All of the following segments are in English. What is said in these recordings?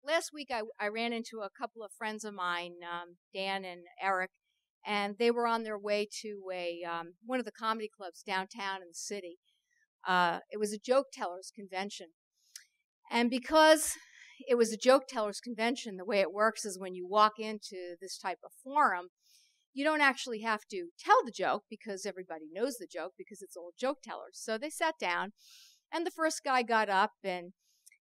last week I ran into a couple of friends of mine, Dan and Eric, and they were on their way to one of the comedy clubs downtown in the city. It was a joke tellers convention. And because it was a joke tellers convention, the way it works is when you walk into this type of forum, you don't actually have to tell the joke because everybody knows the joke because it's all joke tellers. So they sat down, and the first guy got up and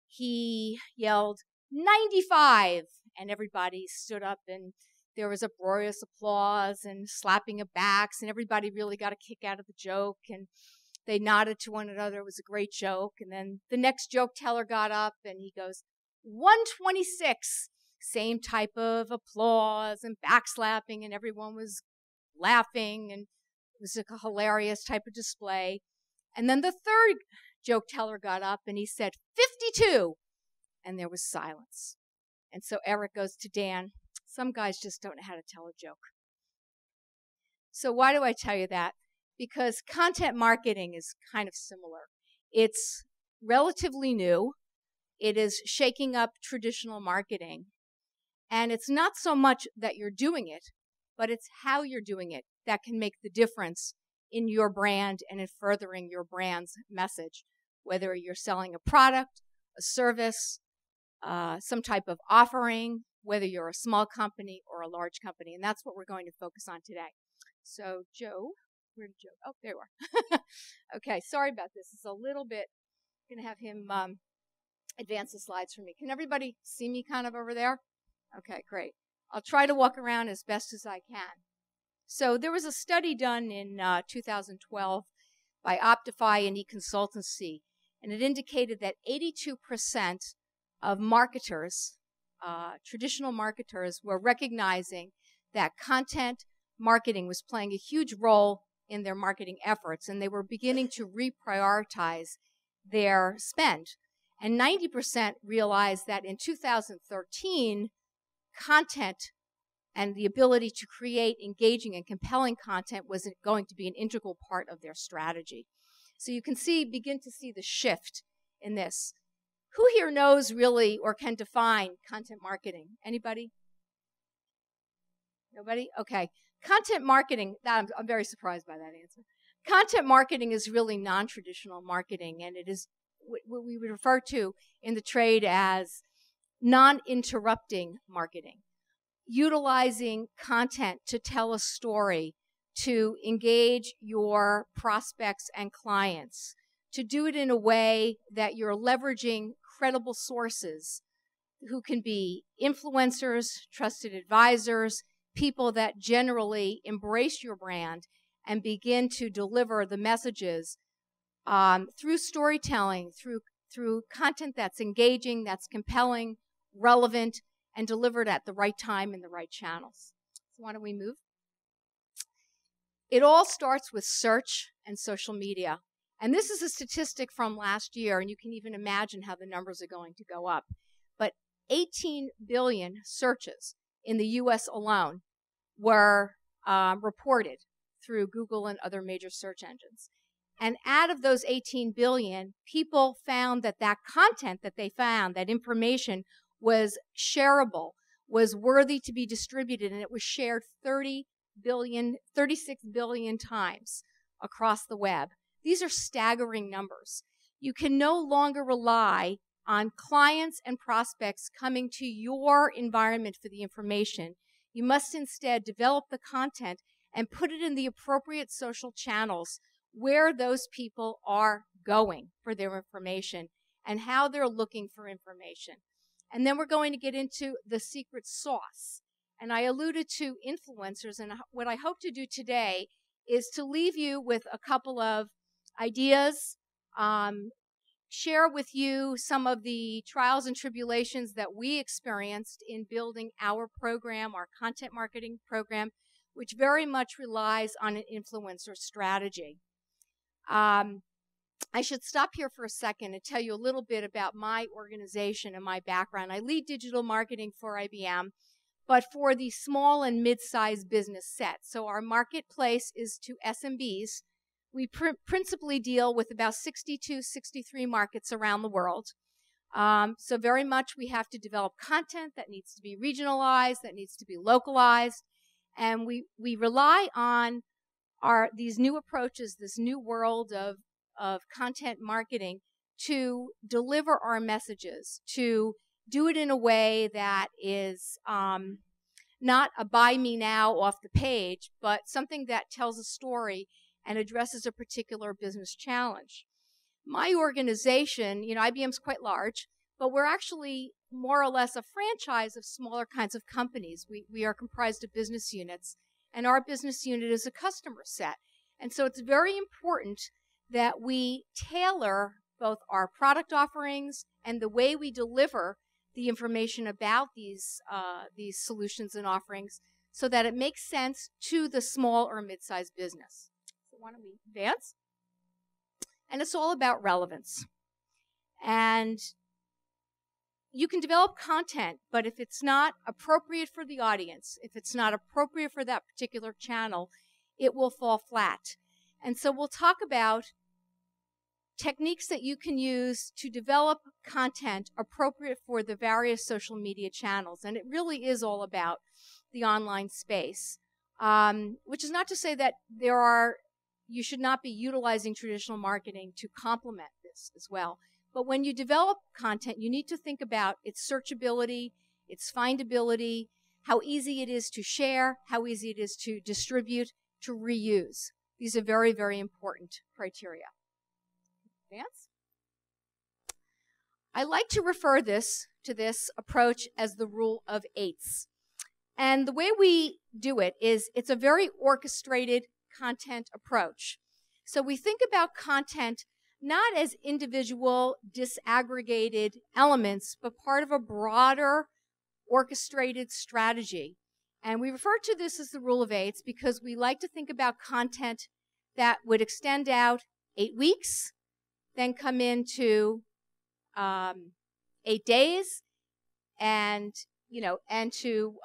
he yelled, 95! And everybody stood up, and there was uproarious applause and slapping of backs, and everybody really got a kick out of the joke, and they nodded to one another. It was a great joke. And then the next joke teller got up, and he goes, 126! Same type of applause and backslapping, and everyone was laughing, and it was like a hilarious type of display. And then the third joke teller got up, and he said, 52! And there was silence. And so Eric goes to Dan, some guys just don't know how to tell a joke. So why do I tell you that? Because content marketing is kind of similar. It's relatively new. It is shaking up traditional marketing. And it's not so much that you're doing it, but it's how you're doing it that can make the difference in your brand and in furthering your brand's message, whether you're selling a product, a service, some type of offering, whether you're a small company or a large company. And that's what we're going to focus on today. So Joe, where did Joe? Oh, there you are. Okay, sorry about this. It's a little bit, I'm going to have him advance the slides for me. Can everybody see me kind of over there? Okay, great. I'll try to walk around as best as I can. So there was a study done in 2012 by Optify and eConsultancy, and it indicated that 82% of marketers, traditional marketers, were recognizing that content marketing was playing a huge role in their marketing efforts, and they were beginning to reprioritize their spend. And 90% realized that in 2013, content and the ability to create engaging and compelling content was going to be an integral part of their strategy. So you can begin to see the shift in this. Who here knows really or can define content marketing? Anybody? Nobody? Okay. Content marketing, I'm very surprised by that answer. Content marketing is really non-traditional marketing, and it is what we would refer to in the trade as non-interrupting marketing. Utilizing content to tell a story, to engage your prospects and clients, to do it in a way that you're leveraging credible sources who can be influencers, trusted advisors, people that generally embrace your brand and begin to deliver the messages through storytelling, through content that's engaging, that's compelling, relevant, and delivered at the right time in the right channels. So why don't we move? It all starts with search and social media. And this is a statistic from last year, and you can even imagine how the numbers are going to go up. But 18 billion searches in the US alone were reported through Google and other major search engines. And out of those 18 billion, people found that that content that they found, that information, was shareable, was worthy to be distributed, and it was shared 36 billion times across the web. These are staggering numbers. You can no longer rely on clients and prospects coming to your environment for the information. You must instead develop the content and put it in the appropriate social channels where those people are going for their information and how they're looking for information. And then we're going to get into the secret sauce. And I alluded to influencers, and what I hope to do today is to leave you with a couple of ideas, share with you some of the trials and tribulations that we experienced in building our program, our content marketing program, which very much relies on an influencer strategy. I should stop here for a second and tell you a little bit about my organization and my background. I lead digital marketing for IBM, but for the small and mid-sized business set. So our marketplace is to SMBs. We principally deal with about 62, 63 markets around the world. So very much we have to develop content that needs to be regionalized, that needs to be localized, and we rely on these new approaches, this new world of content marketing to deliver our messages, to do it in a way that is not a buy me now off the page, but something that tells a story and addresses a particular business challenge. My organization, IBM's quite large, but we're actually more or less a franchise of smaller kinds of companies. We are comprised of business units, and our business unit is a customer set. And so it's very important that we tailor both our product offerings and the way we deliver the information about these solutions and offerings so that it makes sense to the small or mid-sized business. So why don't we advance? And it's all about relevance. And you can develop content, but if it's not appropriate for the audience, if it's not appropriate for that particular channel, it will fall flat. And so we'll talk about techniques that you can use to develop content appropriate for the various social media channels. And it really is all about the online space, which is not to say that you should not be utilizing traditional marketing to complement this as well. But when you develop content, you need to think about its searchability, its findability, how easy it is to share, how easy it is to distribute, to reuse. These are very, very important criteria. Advance. I like to refer to this approach as the rule of eights. And the way we do it is it's a very orchestrated content approach. So we think about content not as individual disaggregated elements, but part of a broader orchestrated strategy. And we refer to this as the rule of eights because we like to think about content that would extend out 8 weeks, then come into 8 days, and to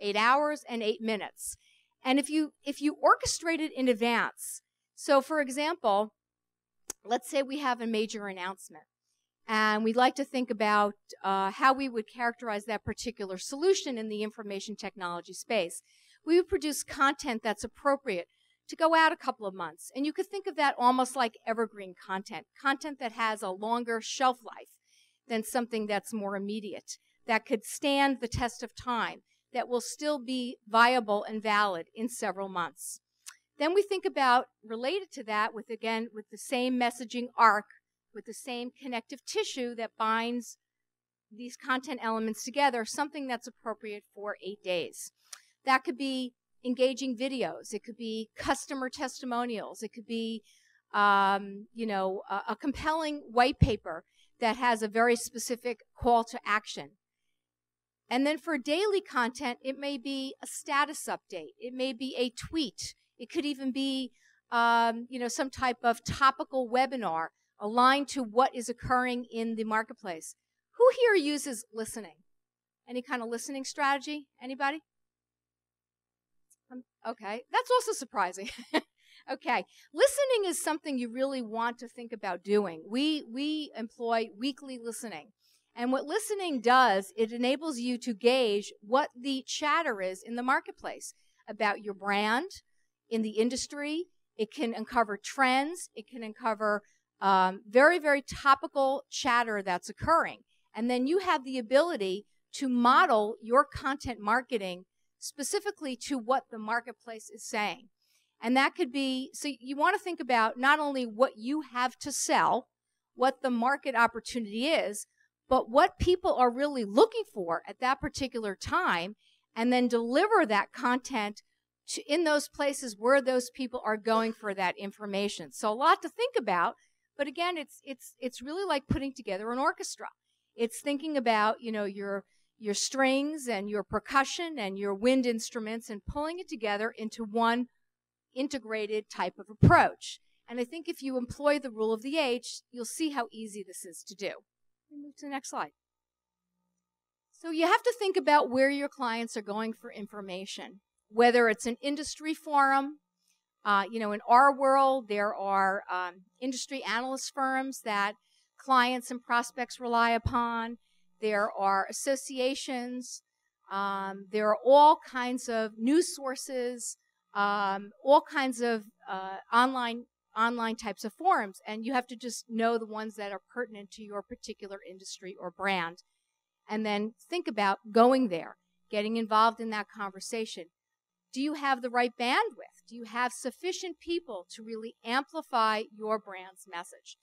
8 hours and 8 minutes. And if you orchestrate it in advance, so for example, let's say we have a major announcement, and we'd like to think about how we would characterize that particular solution in the information technology space. We would produce content that's appropriate to go out a couple of months. And you could think of that almost like evergreen content that has a longer shelf life than something that's more immediate, that could stand the test of time, that will still be viable and valid in several months. Then we think about, related to that, with the same messaging arc, with the same connective tissue that binds these content elements together, something that's appropriate for 8 days. That could be engaging videos. It could be customer testimonials. It could be, a compelling white paper that has a very specific call to action. And then for daily content, it may be a status update. It may be a tweet. It could even be, some type of topical webinar aligned to what is occurring in the marketplace. Who here uses listening? Any kind of listening strategy? Anybody? Okay, that's also surprising. Okay, listening is something you really want to think about doing. We employ weekly listening. And what listening does, it enables you to gauge what the chatter is in the marketplace about your brand, in the industry. It can uncover trends. It can uncover very, very topical chatter that's occurring. And then you have the ability to model your content marketing specifically to what the marketplace is saying. And that could be, so you want to think about not only what you have to sell, what the market opportunity is, but what people are really looking for at that particular time, and then deliver that content in those places where those people are going for that information. So a lot to think about, but again, it's really like putting together an orchestra. It's thinking about, your strings and your percussion and your wind instruments and pulling it together into one integrated type of approach. And I think if you employ the rule of the H, you'll see how easy this is to do. Move to the next slide. So you have to think about where your clients are going for information, whether it's an industry forum. In our world, there are industry analyst firms that clients and prospects rely upon. There are associations. There are all kinds of news sources, all kinds of online types of forums, and you have to just know the ones that are pertinent to your particular industry or brand. And then think about going there, getting involved in that conversation. Do you have the right bandwidth? Do you have sufficient people to really amplify your brand's message?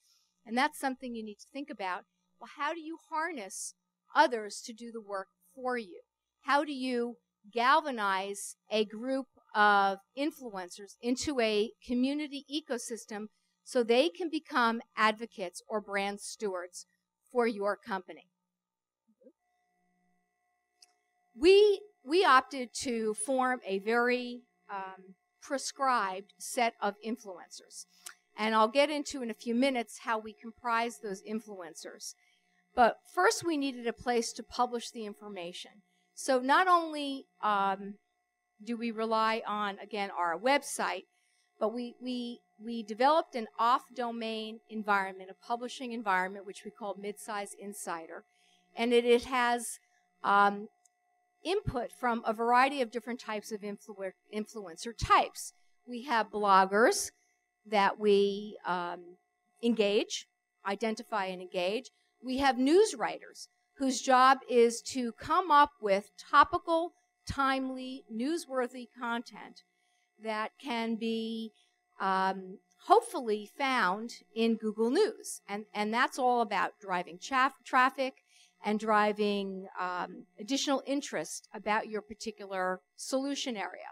And that's something you need to think about. Well, how do you harness others to do the work for you? How do you galvanize a group of influencers into a community ecosystem so they can become advocates or brand stewards for your company? We opted to form a very prescribed set of influencers. And I'll get into in a few minutes how we comprise those influencers. But first we needed a place to publish the information. So not only do we rely on, again, our website, but we developed an off-domain environment, a publishing environment, which we call Midsize Insider. And it has input from a variety of different types of influencer types. We have bloggers that we identify and engage. We have news writers whose job is to come up with topical, timely, newsworthy content that can be hopefully found in Google News. And that's all about driving traffic and driving additional interest about your particular solution area.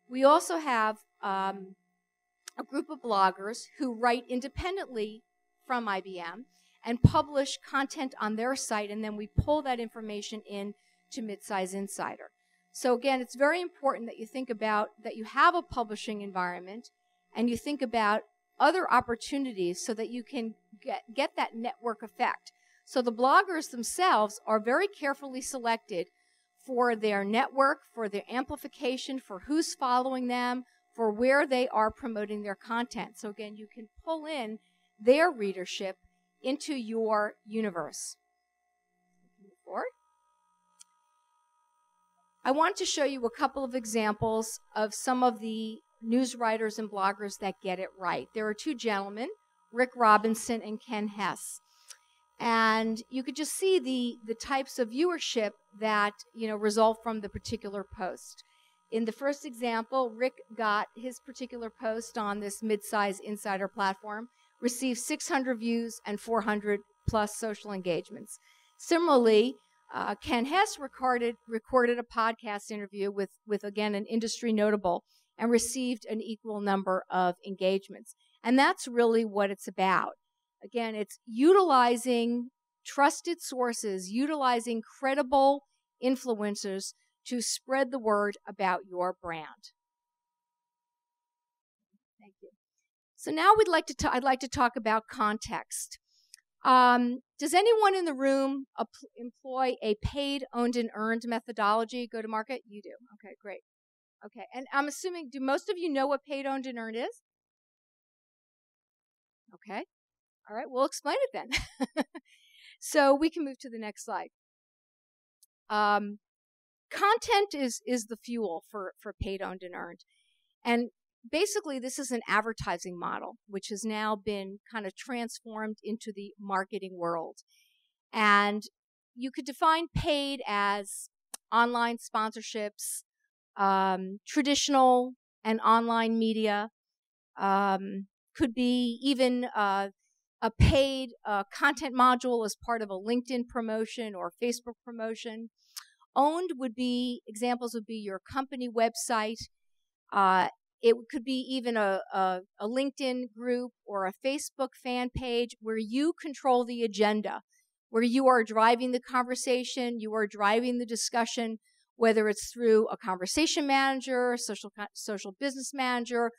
We also have a group of bloggers who write independently from IBM and publish content on their site, and then we pull that information in to Midsize Insider. So again, it's very important that you think about that you have a publishing environment and you think about other opportunities so that you can get that network effect. So the bloggers themselves are very carefully selected for their network, for their amplification, for who's following them, for where they are promoting their content. So again, you can pull in their readership into your universe. I want to show you a couple of examples of some of the news writers and bloggers that get it right. There are two gentlemen, Rick Robinson and Ken Hess. And you could just see the types of viewership that result from the particular post. In the first example, Rick got his particular post on this Midsize Insider platform, received 600 views and 400 plus social engagements. Similarly, Ken Hess recorded a podcast interview with again, an industry notable and received an equal number of engagements. And that's really what it's about. Again, it's utilizing trusted sources, utilizing credible influencers to spread the word about your brand. Thank you. So now I'd like to talk about context. Does anyone in the room employ a paid, owned, and earned methodology go-to-market? You do. Okay, great. Okay, and I'm assuming, do most of you know what paid, owned, and earned is? Okay. All right, we'll explain it then. So we can move to the next slide. Content is the fuel for paid, owned, and earned. And basically, this is an advertising model, which has now been kind of transformed into the marketing world. And you could define paid as online sponsorships, traditional and online media, could be even a paid content module as part of a LinkedIn promotion or Facebook promotion. Owned examples would be your company website. It could be even a LinkedIn group or a Facebook fan page where you control the agenda, where you are driving the conversation, you are driving the discussion, whether it's through a conversation manager, social business manager,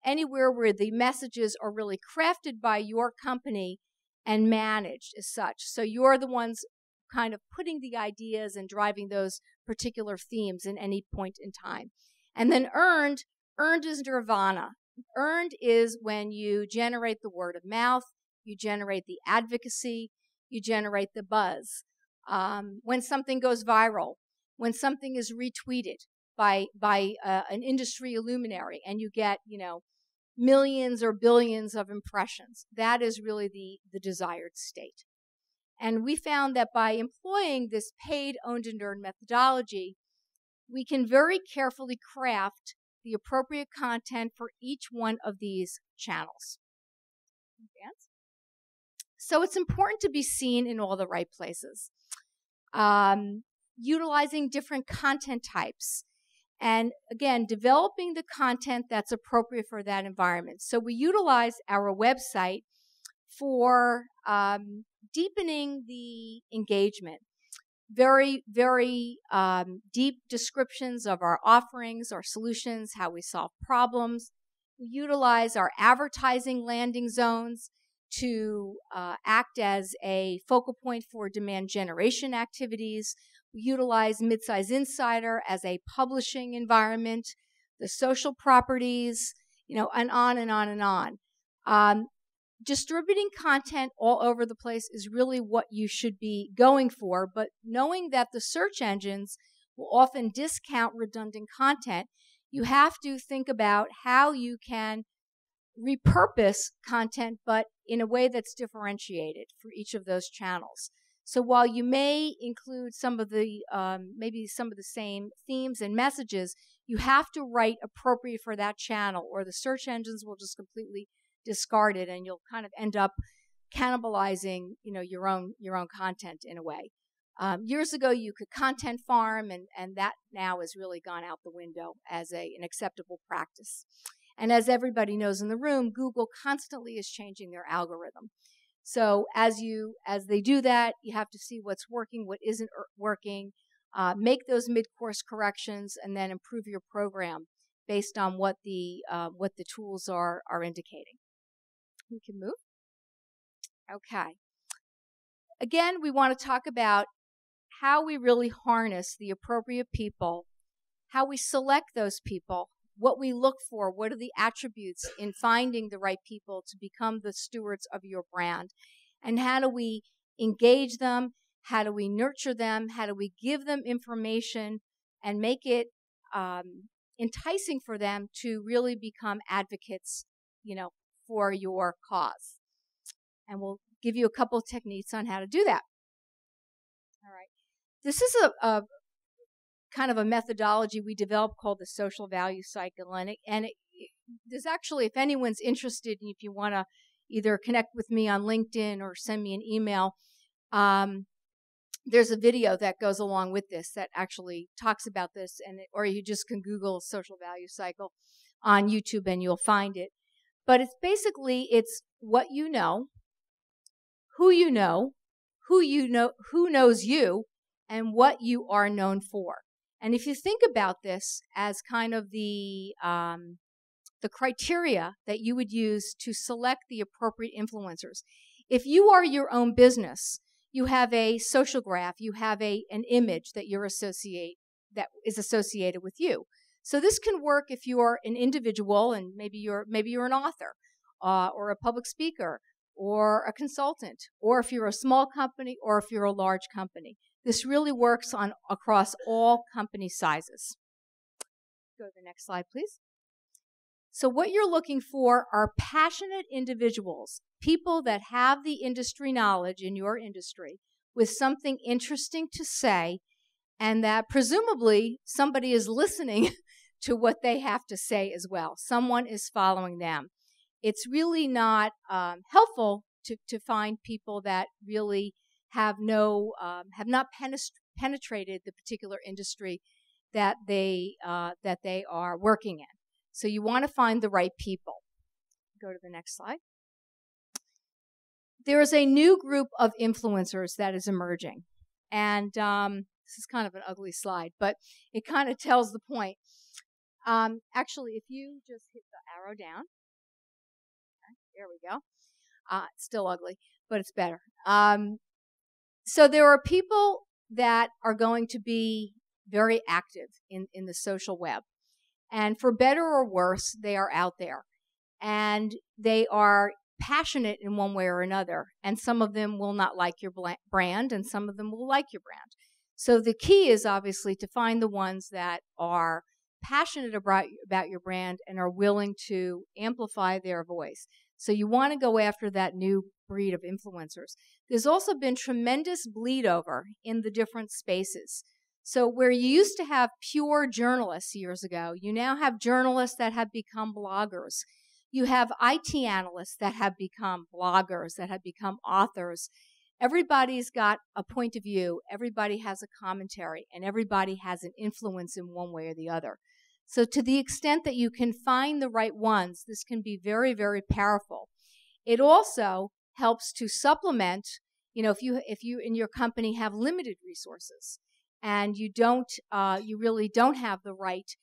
anywhere where the messages are really crafted by your company and managed as such. So you're the ones kind of putting the ideas and driving those particular themes in any point in time. And then earned is nirvana. Earned is when you generate the word of mouth, you generate the advocacy, you generate the buzz. When something goes viral, when something is retweeted by an industry luminary, and you get, millions or billions of impressions, that is really the desired state. And we found that by employing this paid, owned, and earned methodology, we can very carefully craft the appropriate content for each one of these channels. So it's important to be seen in all the right places. Utilizing different content types. And again, developing the content that's appropriate for that environment. So we utilize our website for deepening the engagement. Very, very deep descriptions of our offerings, our solutions, how we solve problems. We utilize our advertising landing zones to act as a focal point for demand generation activities. We utilize Midsize Insider as a publishing environment, the social properties, and on and on and on. Distributing content all over the place is really what you should be going for, but knowing that the search engines will often discount redundant content, you have to think about how you can repurpose content, but in a way that's differentiated for each of those channels. So while you may include some of the, maybe some of the same themes and messages, you have to write appropriate for that channel, or the search engines will just completely discard it, and you'll kind of end up cannibalizing, your own content in a way. Years ago, you could content farm, and that now has really gone out the window as an acceptable practice. And as everybody knows in the room, Google constantly is changing their algorithm. So as they do that, you have to see what's working, what isn't working, make those mid-course corrections, and then improve your program based on what the tools are indicating. We can move. Okay. Again, we want to talk about how we really harness the appropriate people, how we select those people, what we look for, what are the attributes in finding the right people to become the stewards of your brand, and how do we engage them, how do we nurture them, how do we give them information and make it enticing for them to really become advocates, for your cause. And we'll give you a couple of techniques on how to do that. All right. This is a kind of a methodology we developed called the social value cycle. And there's actually, if anyone's interested, if you want to either connect with me on LinkedIn or send me an email, there's a video that goes along with this that actually talks about this, or you just can Google social value cycle on YouTube and you'll find it. But it's basically, it's what you know, who knows you, and what you are known for. And if you think about this as kind of the criteria that you would use to select the appropriate influencers, if you are your own business, you have a social graph, you have an image that that is associated with you. So this can work if you're an individual, and maybe you're an author, or a public speaker, or a consultant, or if you're a small company, or if you're a large company. This really works across all company sizes. Go to the next slide, please. So what you're looking for are passionate individuals, people that have the industry knowledge in your industry with something interesting to say, and that presumably somebody is listening to what they have to say as well. Someone is following them. It's really not helpful to find people that really have not penetrated the particular industry that they are working in. So you want to find the right people. Go to the next slide. There is a new group of influencers that is emerging. And this is kind of an ugly slide, but it kind of tells the point. Actually, if you just hit the arrow down. Okay, there we go. It's still ugly, but it's better. So there are people that are going to be very active in the social web. And for better or worse, they are out there. And they are passionate in one way or another, and some of them will not like your brand, and some of them will like your brand. So the key is obviously to find the ones that are passionate about your brand and are willing to amplify their voice. So you want to go after that new breed of influencers. There's also been tremendous bleed over in the different spaces. So where you used to have pure journalists years ago, you now have journalists that have become bloggers. You have IT analysts that have become bloggers, that have become authors. Everybody's got a point of view, everybody has a commentary, and everybody has an influence in one way or the other. So to the extent that you can find the right ones, this can be very, very powerful. It also helps to supplement, if you in your company have limited resources and you really don't have the right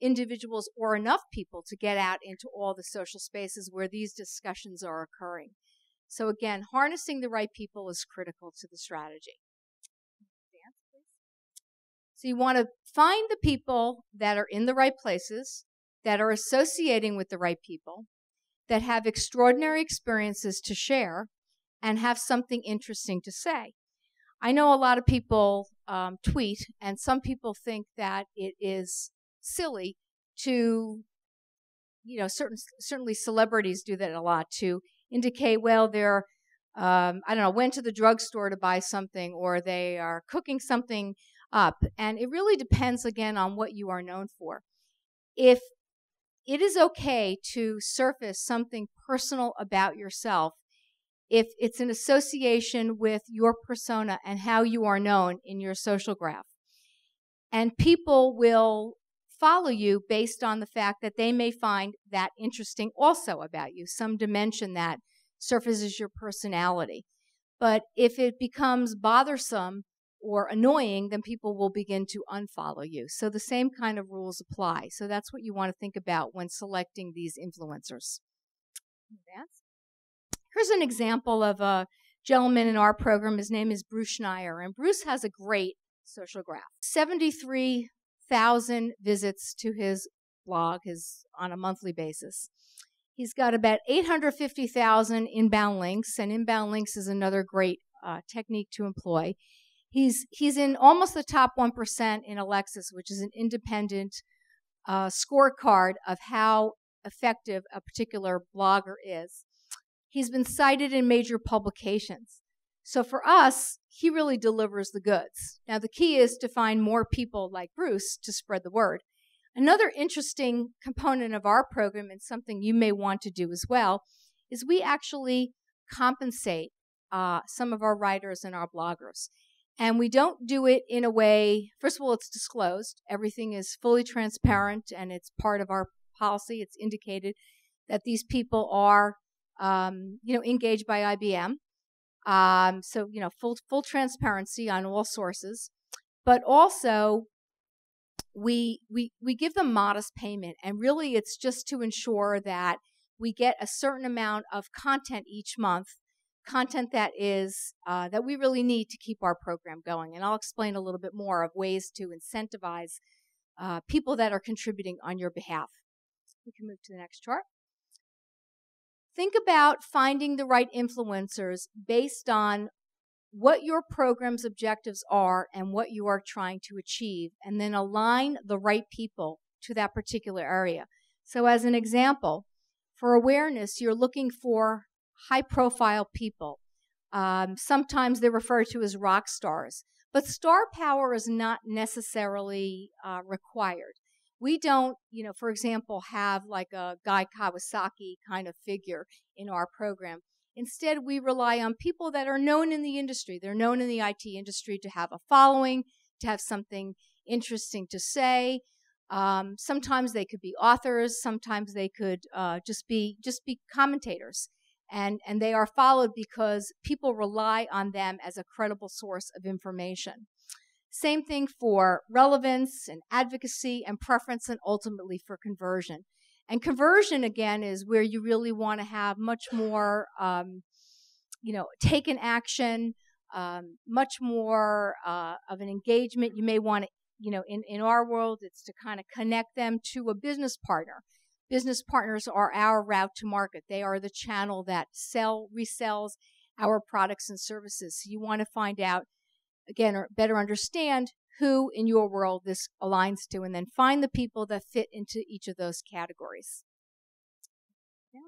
individuals or enough people to get out into all the social spaces where these discussions are occurring. So again, harnessing the right people is critical to the strategy. So you want to find the people that are in the right places, that are associating with the right people, that have extraordinary experiences to share, and have something interesting to say. I know a lot of people tweet, and some people think that it is silly to, certainly celebrities do that a lot, to indicate, well, they're, went to the drugstore to buy something, or they are cooking something up. And it really depends, again, on what you are known for. If it is okay to surface something personal about yourself, if it's an association with your persona and how you are known in your social graph, and people will follow you based on the fact that they may find that interesting also about you, some dimension that surfaces your personality. But if it becomes bothersome or annoying, then people will begin to unfollow you. So the same kind of rules apply. So that's what you want to think about when selecting these influencers. Here's an example of a gentleman in our program. His name is Bruce Schneier, and Bruce has a great social graph. 73,000 visits to his blog on a monthly basis. He's got about 850,000 inbound links, and inbound links is another great technique to employ. He's in almost the top 1% in Alexis, which is an independent scorecard of how effective a particular blogger is. He's been cited in major publications. So for us, he really delivers the goods. Now, the key is to find more people like Bruce to spread the word. Another interesting component of our program, and something you may want to do as well, is we actually compensate some of our writers and our bloggers. And we don't do it in a way, first of all, it's disclosed. Everything is fully transparent, and it's part of our policy. It's indicated that these people are, engaged by IBM. So, full transparency on all sources. But also, we give them modest payment, and really it's just to ensure that we get a certain amount of content each month, content that is that we really need to keep our program going. And I'll explain a little bit more of ways to incentivize people that are contributing on your behalf. We can move to the next chart. Think about finding the right influencers based on what your program's objectives are and what you are trying to achieve, and then align the right people to that particular area. So as an example, for awareness, you're looking for high-profile people. Sometimes they're referred to as rock stars, but star power is not necessarily required. We don't, for example, have like a Guy Kawasaki kind of figure in our program. Instead, we rely on people that are known in the industry. They're known in the IT industry to have a following, to have something interesting to say. Sometimes they could be authors. Sometimes they could just be commentators. And they are followed because people rely on them as a credible source of information. Same thing for relevance and advocacy and preference, and ultimately for conversion. And conversion, again, is where you really want to have much more, taken action, much more of an engagement. You may want to, in our world, it's to kind of connect them to a business partner. business partners are our route to market. They are the channel that resells our products and services. So you want to find out, again, or better understand who in your world this aligns to, and then find the people that fit into each of those categories. Yeah.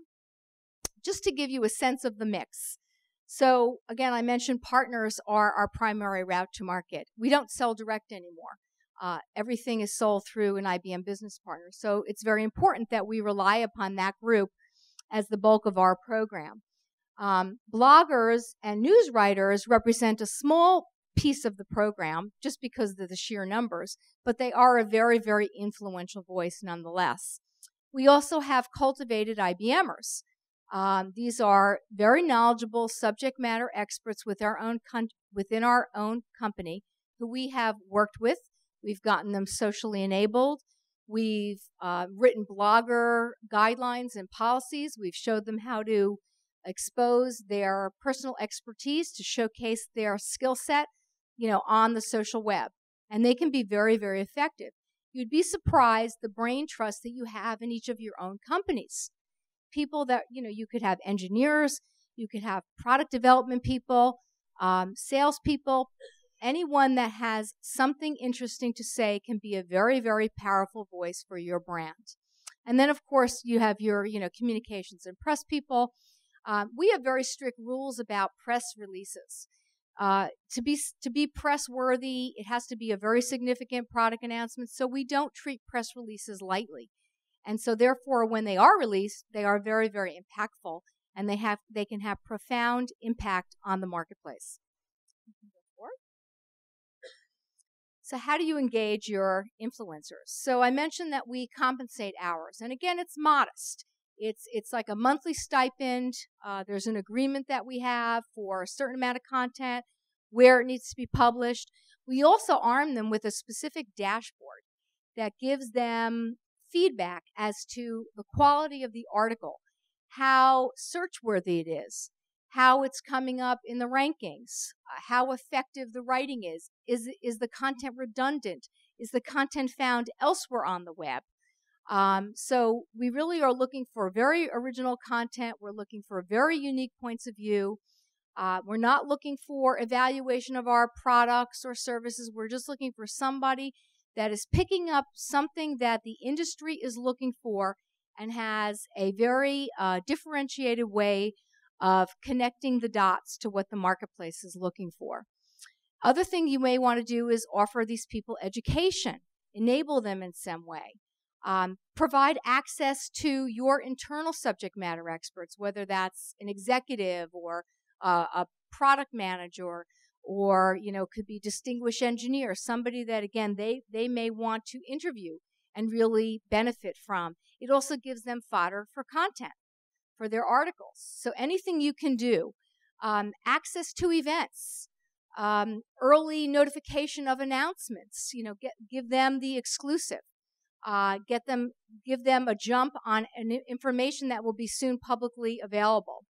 Just to give you a sense of the mix. So again, I mentioned partners are our primary route to market. We don't sell direct anymore. Everything is sold through an IBM business partner. So it's very important that we rely upon that group as the bulk of our program. Bloggers and news writers represent a small piece of the program just because of the sheer numbers, but they are a very, very influential voice nonetheless. We also have cultivated IBMers. These are very knowledgeable subject matter experts within our own company who we have worked with. We've gotten them socially enabled. We've written blogger guidelines and policies. We've showed them how to expose their personal expertise to showcase their skill set, on the social web. And they can be very, very effective. You'd be surprised the brain trust that you have in each of your own companies. People that, you could have engineers, you could have product development people, salespeople. Anyone that has something interesting to say can be a very, very powerful voice for your brand. And then, of course, you have your, communications and press people. We have very strict rules about press releases. To be press worthy, it has to be a very significant product announcement. So we don't treat press releases lightly. And so therefore, when they are released, they are very, very impactful, and they can have profound impact on the marketplace. So how do you engage your influencers? So I mentioned that we compensate hours. And again, it's modest. It's like a monthly stipend. There's an agreement that we have for a certain amount of content, where it needs to be published. We also arm them with a specific dashboard that gives them feedback as to the quality of the article, how search-worthy it is, how it's coming up in the rankings, how effective the writing is the content redundant, is the content found elsewhere on the web. So we really are looking for very original content. We're looking for very unique points of view. We're not looking for evaluation of our products or services. We're just looking for somebody that is picking up something that the industry is looking for and has a very differentiated way of connecting the dots to what the marketplace is looking for. Other thing you may want to do is offer these people education, enable them in some way. Provide access to your internal subject matter experts, whether that's an executive or a product manager, or could be distinguished engineer, somebody that again they may want to interview and really benefit from. It also gives them fodder for content for their articles. So anything you can do, access to events, early notification of announcements. Give them the exclusive. Give them a jump on information that will be soon publicly available.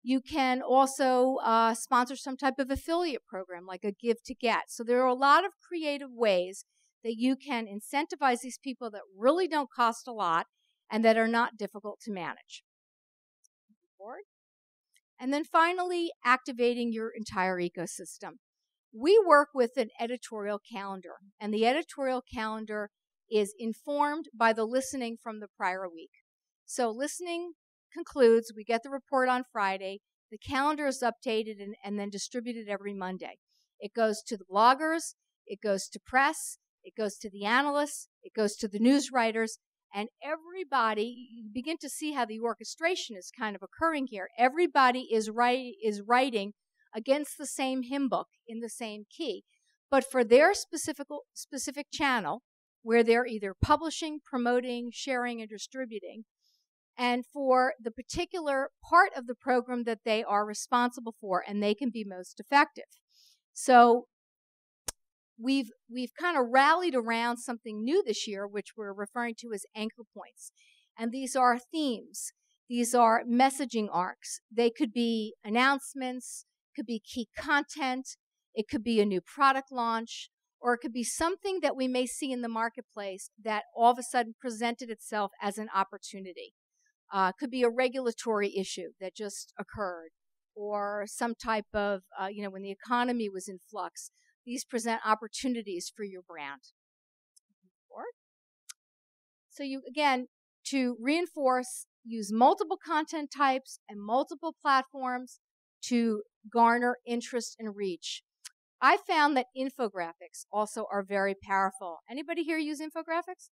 You can also sponsor some type of affiliate program, like a give to get. So there are a lot of creative ways that you can incentivize these people that really don't cost a lot and that are not difficult to manage. And then finally, activating your entire ecosystem. We work with an editorial calendar, and the editorial calendar is informed by the listening from the prior week. So listening concludes, we get the report on Friday, the calendar is updated and then distributed every Monday. It goes to the bloggers, it goes to press, it goes to the analysts, it goes to the news writers, and everybody, you begin to see how the orchestration is kind of occurring here. Everybody is writing against the same hymn book in the same key, but for their specific channel, where they're either publishing, promoting, sharing, and distributing, and for the particular part of the program that they are responsible for, and they can be most effective. So we've kind of rallied around something new this year, which we're referring to as anchor points. And these are themes. These are messaging arcs. They could be announcements, could be key content, it could be a new product launch, or it could be something that we may see in the marketplace that all of a sudden presented itself as an opportunity. Could be a regulatory issue that just occurred, or some type of, when the economy was in flux. These present opportunities for your brand. So you, again, to reinforce, use multiple content types and multiple platforms to garner interest and reach. I found that infographics also are very powerful. Anybody here use infographics?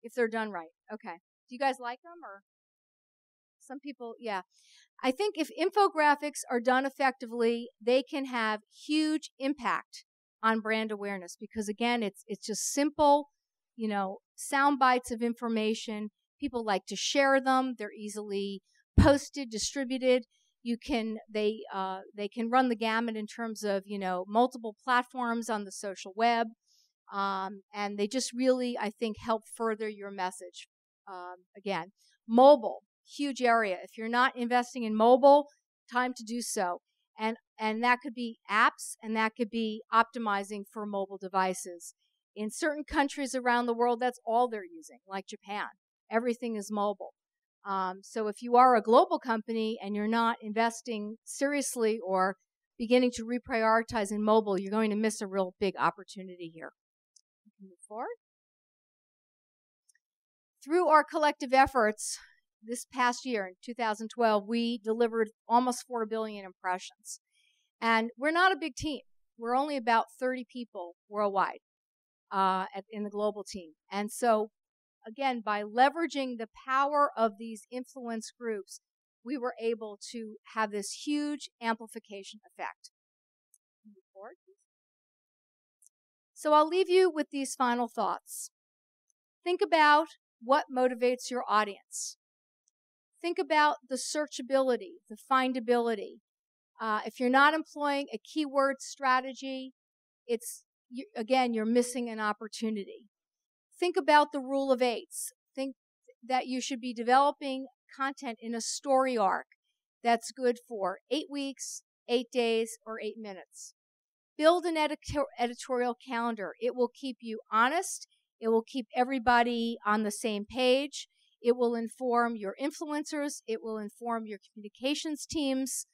If they're done right. Okay. Do you guys like them, or? Some people, yeah. I think if infographics are done effectively, they can have huge impact on brand awareness, because again, it's just simple, sound bites of information. People like to share them. They're easily posted, distributed. They can run the gamut in terms of, multiple platforms on the social web. And they just really, I think, help further your message. Again, mobile. Huge area. If you're not investing in mobile, time to do so. And that could be apps, and that could be optimizing for mobile devices. In certain countries around the world, that's all they're using, like Japan. Everything is mobile. So if you are a global company and you're not investing seriously or beginning to reprioritize in mobile, you're going to miss a real big opportunity here. Move forward. Through our collective efforts, this past year, in 2012, we delivered almost 4 billion impressions. And we're not a big team. We're only about 30 people worldwide in the global team. And so, again, by leveraging the power of these influence groups, we were able to have this huge amplification effect. Move forward, please. So I'll leave you with these final thoughts. Think about what motivates your audience. Think about the searchability, the findability. If you're not employing a keyword strategy, you're missing an opportunity. Think about the rule of eights. Think that you should be developing content in a story arc that's good for 8 weeks, 8 days, or 8 minutes. Build an editorial calendar. It will keep you honest. It will keep everybody on the same page. It will inform your influencers. It will inform your communications teams.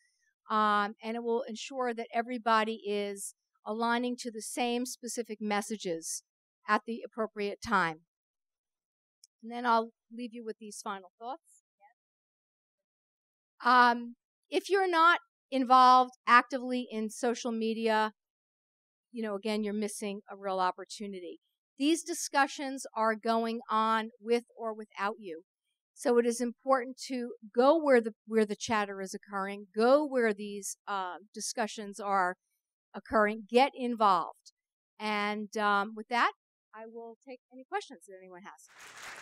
And it will ensure that everybody is aligning to the same specific messages at the appropriate time. And then I'll leave you with these final thoughts. If you're not involved actively in social media, again, you're missing a real opportunity. These discussions are going on with or without you. So it is important to go where the chatter is occurring, go where these discussions are occurring, get involved. And with that, I will take any questions that anyone has.